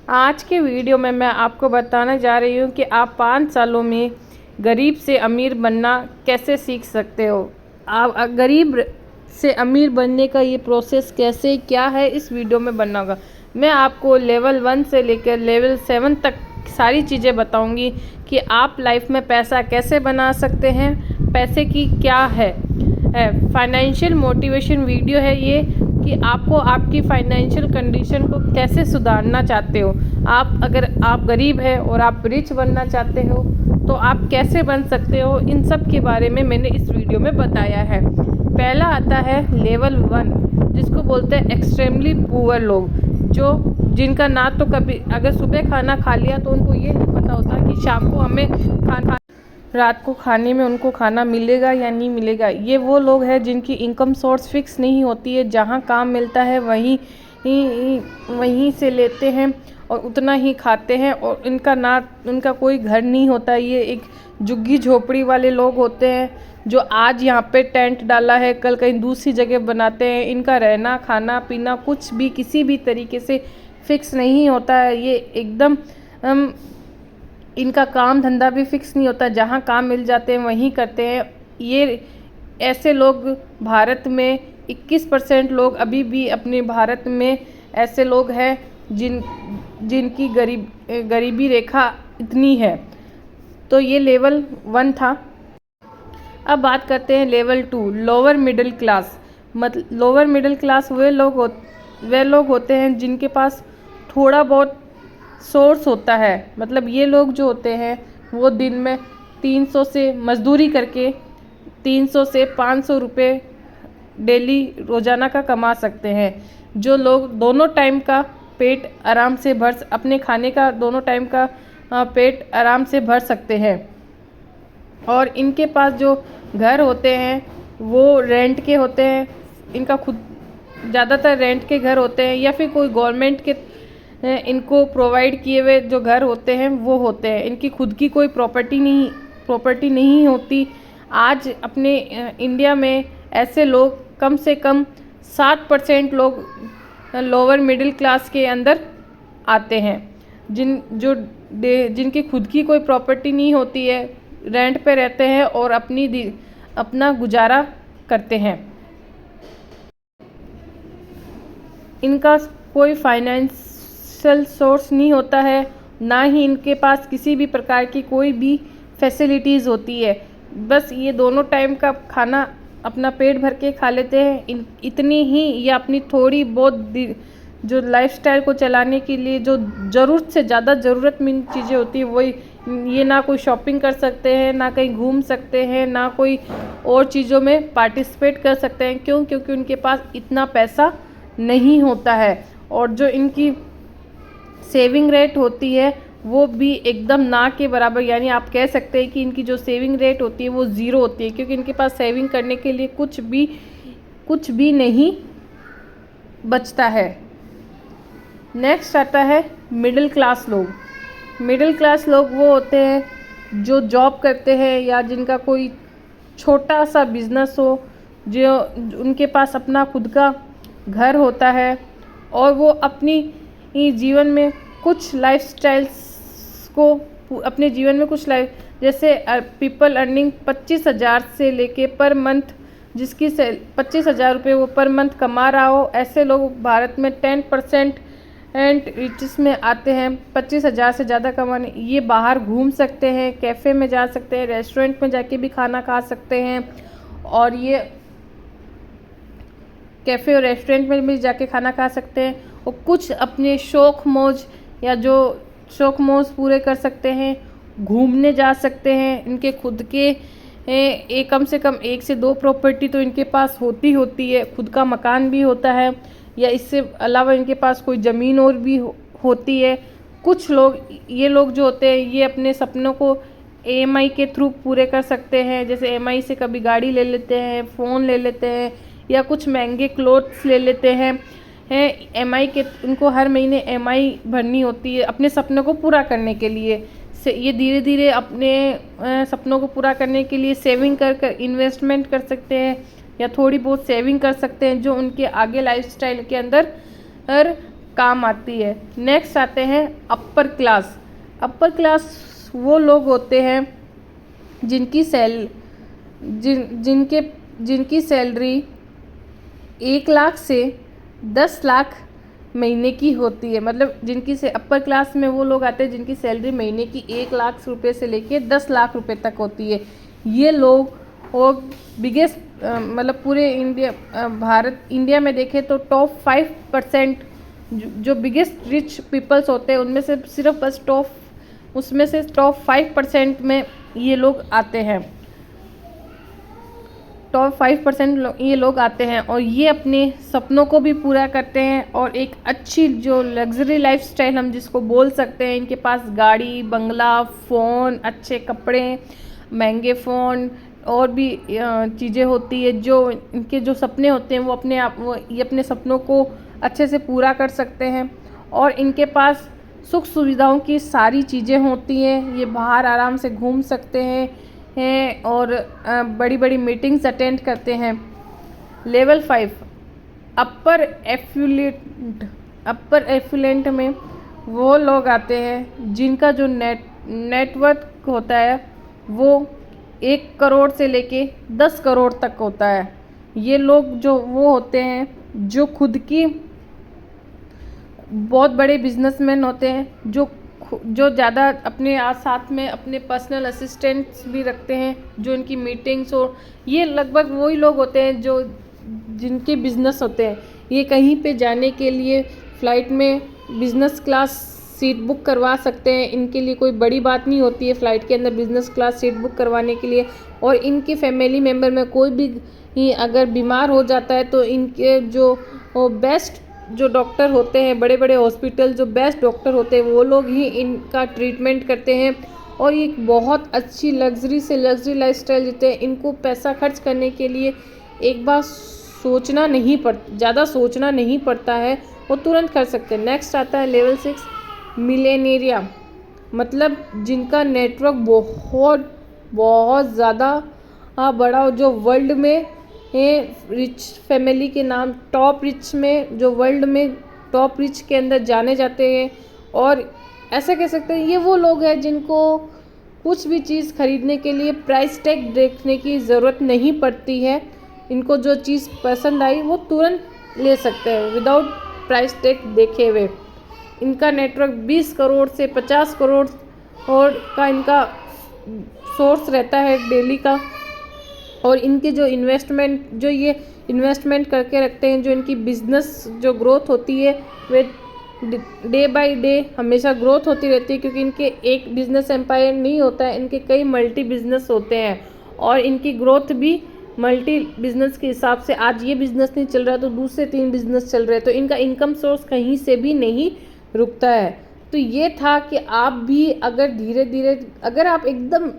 आज के वीडियो में मैं आपको बताने जा रही हूँ कि आप 5 सालों में गरीब से अमीर बनना कैसे सीख सकते हो। आप गरीब से अमीर बनने का ये प्रोसेस कैसे क्या है, इस वीडियो में बनना होगा। मैं आपको लेवल 1 से लेकर लेवल 7 तक सारी चीज़ें बताऊंगी कि आप लाइफ में पैसा कैसे बना सकते हैं, पैसे की क्या है। फाइनेंशियल मोटिवेशन वीडियो है ये कि आपको आपकी फाइनेंशियल कंडीशन को कैसे सुधारना चाहते हो। अगर आप गरीब है और आप रिच बनना चाहते हो तो आप कैसे बन सकते हो, इन सब के बारे में मैंने इस वीडियो में बताया है। पहला आता है लेवल 1, जिसको बोलते हैं एक्सट्रीमली पुअर लोग, जिनका ना तो कभी अगर सुबह खाना खा लिया तो उनको ये नहीं पता होता कि शाम को हमें रात को खाने में उनको खाना मिलेगा या नहीं मिलेगा। ये वो लोग हैं जिनकी इनकम सोर्स फिक्स नहीं होती है, जहाँ काम मिलता है वहीं से लेते हैं और उतना ही खाते हैं, और उनका कोई घर नहीं होता। ये एक झुग्गी झोपड़ी वाले लोग होते हैं जो आज यहाँ पे टेंट डाला है, कल कहीं दूसरी जगह बनाते हैं। इनका रहना खाना पीना कुछ भी किसी भी तरीके से फिक्स नहीं होता है। ये एकदम इनका काम धंधा भी फिक्स नहीं होता, जहाँ काम मिल जाते हैं वहीं करते हैं। ये ऐसे लोग भारत में 21% लोग अभी भी अपने भारत में ऐसे लोग हैं जिनकी गरीबी रेखा इतनी है। तो ये लेवल 1 था। अब बात करते हैं level 2, lower middle class. Lower middle class वे लोग होते हैं जिनके पास थोड़ा बहुत सोर्स होता है। मतलब ये लोग जो होते हैं वो दिन में 300 से मजदूरी करके 300 से 500 रुपये डेली रोज़ाना का कमा सकते हैं। जो लोग दोनों टाइम का पेट आराम से अपने खाने का दोनों टाइम का पेट आराम से भर सकते हैं। और इनके पास जो घर होते हैं वो रेंट के होते हैं। इनका खुद ज़्यादातर रेंट के घर होते हैं, या फिर कोई गवर्नमेंट के इनको प्रोवाइड किए हुए जो घर होते हैं वो होते हैं। इनकी खुद की कोई प्रॉपर्टी नहीं होती। आज अपने इंडिया में ऐसे लोग कम से कम 7% लोग लोअर मिडिल क्लास के अंदर आते हैं, जिनकी खुद की कोई प्रॉपर्टी नहीं होती है, रेंट पे रहते हैं और अपना गुजारा करते हैं। इनका कोई फाइनेंशियल सोर्स नहीं होता है, ना ही इनके पास किसी भी प्रकार की कोई भी फैसिलिटीज़ होती है। बस ये दोनों टाइम का खाना अपना पेट भर के खा लेते हैं। इतनी ही या अपनी थोड़ी बहुत जो लाइफस्टाइल को चलाने के लिए जो ज़रूरत से ज़्यादा ज़रूरतमंद चीज़ें होती है वही, ये ना कोई शॉपिंग कर सकते हैं, ना कहीं घूम सकते हैं, ना कोई और चीज़ों में पार्टिसिपेट कर सकते हैं। क्योंकि उनके पास इतना पैसा नहीं होता है। और जो इनकी सेविंग रेट होती है वो भी एकदम ना के बराबर, यानी आप कह सकते हैं कि इनकी जो सेविंग रेट होती है वो ज़ीरो होती है, क्योंकि इनके पास सेविंग करने के लिए कुछ भी नहीं बचता है। नेक्स्ट आता है मिडिल क्लास लोग। मिडिल क्लास लोग वो होते हैं जो जॉब करते हैं या जिनका कोई छोटा सा बिजनेस हो, जो उनके पास अपना खुद का घर होता है, और वो अपनी जीवन में कुछ लाइफस्टाइल्स को अपने जीवन में कुछ जैसे पीपल अर्निंग 25,000 से लेके पर मंथ, जिसकी 25,000 रुपये वो पर मंथ कमा रहा हो, ऐसे लोग भारत में 10% रिचेस में आते हैं। 25,000 से ज़्यादा कमाने ये बाहर घूम सकते हैं, कैफ़े में जा सकते हैं, रेस्टोरेंट में जाके भी खाना खा सकते हैं, और ये कैफ़े और रेस्टोरेंट में भी जाके खाना खा सकते हैं, और कुछ अपने शौक़ मौज पूरे कर सकते हैं, घूमने जा सकते हैं। इनके खुद के कम से कम 1 से 2 प्रॉपर्टी तो इनके पास होती है, खुद का मकान भी होता है, या इससे अलावा इनके पास कोई ज़मीन और भी होती है। कुछ लोग ये लोग जो होते हैं ये अपने सपनों को EMI के थ्रू पूरे कर सकते हैं। जैसे EMI से कभी गाड़ी ले लेते हैं, फ़ोन ले लेते हैं, या कुछ महंगे क्लोथ्स ले लेते हैं। EMI के उनको हर महीने EMI भरनी होती है अपने सपनों को पूरा करने के लिए। ये धीरे धीरे अपने सपनों को पूरा करने के लिए सेविंग कर इन्वेस्टमेंट कर सकते हैं, या थोड़ी बहुत सेविंग कर सकते हैं जो उनके आगे लाइफस्टाइल के अंदर काम आती है। नेक्स्ट आते हैं अपर क्लास। अपर क्लास वो लोग होते हैं जिनकी सैलरी 1 लाख से 10 लाख महीने की होती है। मतलब जिनकी से अपर क्लास में वो लोग आते हैं जिनकी सैलरी महीने की 1 लाख रुपए से लेके 10 लाख रुपए तक होती है। ये लोग और बिगेस्ट मतलब पूरे इंडिया में देखें तो टॉप 5% जो बिगेस्ट रिच पीपल्स होते हैं उनमें से सिर्फ बस उसमें से टॉप 5% में ये लोग आते हैं। टॉप 5% ये लोग आते हैं और ये अपने सपनों को भी पूरा करते हैं और एक अच्छी जो लग्जरी लाइफस्टाइल हम जिसको बोल सकते हैं, इनके पास गाड़ी, बंगला, फ़ोन, अच्छे कपड़े, महंगे फ़ोन और भी चीज़ें होती है जो इनके जो सपने होते हैं वो ये अपने सपनों को अच्छे से पूरा कर सकते हैं। और इनके पास सुख सुविधाओं की सारी चीज़ें होती हैं। ये बाहर आराम से घूम सकते हैं और बड़ी बड़ी मीटिंग्स अटेंड करते हैं। लेवल 5 अपर एफिलेंट में वो लोग आते हैं जिनका जो नेटवर्थ होता है वो 1 करोड़ से लेके 10 करोड़ तक होता है। ये लोग जो वो होते हैं जो खुद की बहुत बड़े बिजनेसमैन होते हैं, जो ज़्यादा अपने साथ में अपने पर्सनल असिस्टेंट्स भी रखते हैं जो इनकी मीटिंग्स और ये लगभग वही लोग होते हैं जो जिनके बिजनेस होते हैं। ये कहीं पे जाने के लिए फ़्लाइट में बिज़नेस क्लास सीट बुक करवा सकते हैं। इनके लिए कोई बड़ी बात नहीं होती है फ़्लाइट के अंदर बिज़नेस क्लास सीट बुक करवाने के लिए। और इनके फैमिली मेम्बर में कोई भी अगर बीमार हो जाता है तो इनके जो बेस्ट जो डॉक्टर होते हैं, बड़े बड़े हॉस्पिटल जो बेस्ट डॉक्टर होते हैं वो लोग ही इनका ट्रीटमेंट करते हैं। और ये बहुत अच्छी लग्जरी लाइफस्टाइल जीते हैं। इनको पैसा खर्च करने के लिए एक बार ज़्यादा सोचना नहीं पड़ता है, वो तुरंत कर सकते हैं। नेक्स्ट आता है लेवल 6 मिलेनियरिया, मतलब जिनका नेटवर्क बहुत ज़्यादा बड़ा, जो वर्ल्ड में रिच फैमिली के नाम टॉप रिच में, जो वर्ल्ड में टॉप रिच के अंदर जाने जाते हैं। और ऐसा कह सकते हैं ये वो लोग हैं जिनको कुछ भी चीज़ खरीदने के लिए प्राइस टैग देखने की ज़रूरत नहीं पड़ती है। इनको जो चीज़ पसंद आई वो तुरंत ले सकते हैं विदाउट प्राइस टैग देखे हुए। इनका नेटवर्क 20 करोड़ से 50 करोड़ और का इनका सोर्स रहता है डेली का। और इनके जो ये इन्वेस्टमेंट करके रखते हैं, जो इनकी बिज़नेस जो ग्रोथ होती है वे डे बाय डे हमेशा ग्रोथ होती रहती है, क्योंकि इनके एक बिज़नेस एम्पायर नहीं होता है, इनके कई मल्टी बिज़नेस होते हैं। और इनकी ग्रोथ भी मल्टी बिज़नेस के हिसाब से, आज ये बिज़नेस नहीं चल रहा तो दूसरे 3 बिज़नेस चल रहे हैं, तो इनका इनकम सोर्स कहीं से भी नहीं रुकता है। तो ये था कि आप भी अगर धीरे धीरे अगर आप एकदम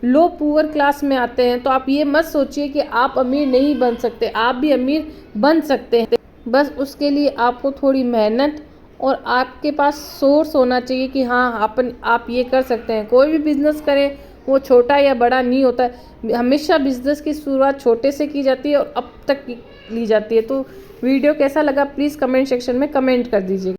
लो पुअर क्लास में आते हैं तो आप ये मत सोचिए कि आप अमीर नहीं बन सकते, आप भी अमीर बन सकते हैं। बस उसके लिए आपको थोड़ी मेहनत और आपके पास सोर्स होना चाहिए कि हाँ आप ये कर सकते हैं। कोई भी बिज़नेस करें वो छोटा या बड़ा नहीं होता है, हमेशा बिज़नेस की शुरुआत छोटे से की जाती है और अब तक ली जाती है। तो वीडियो कैसा लगा प्लीज़ कमेंट सेक्शन में कमेंट कर दीजिए।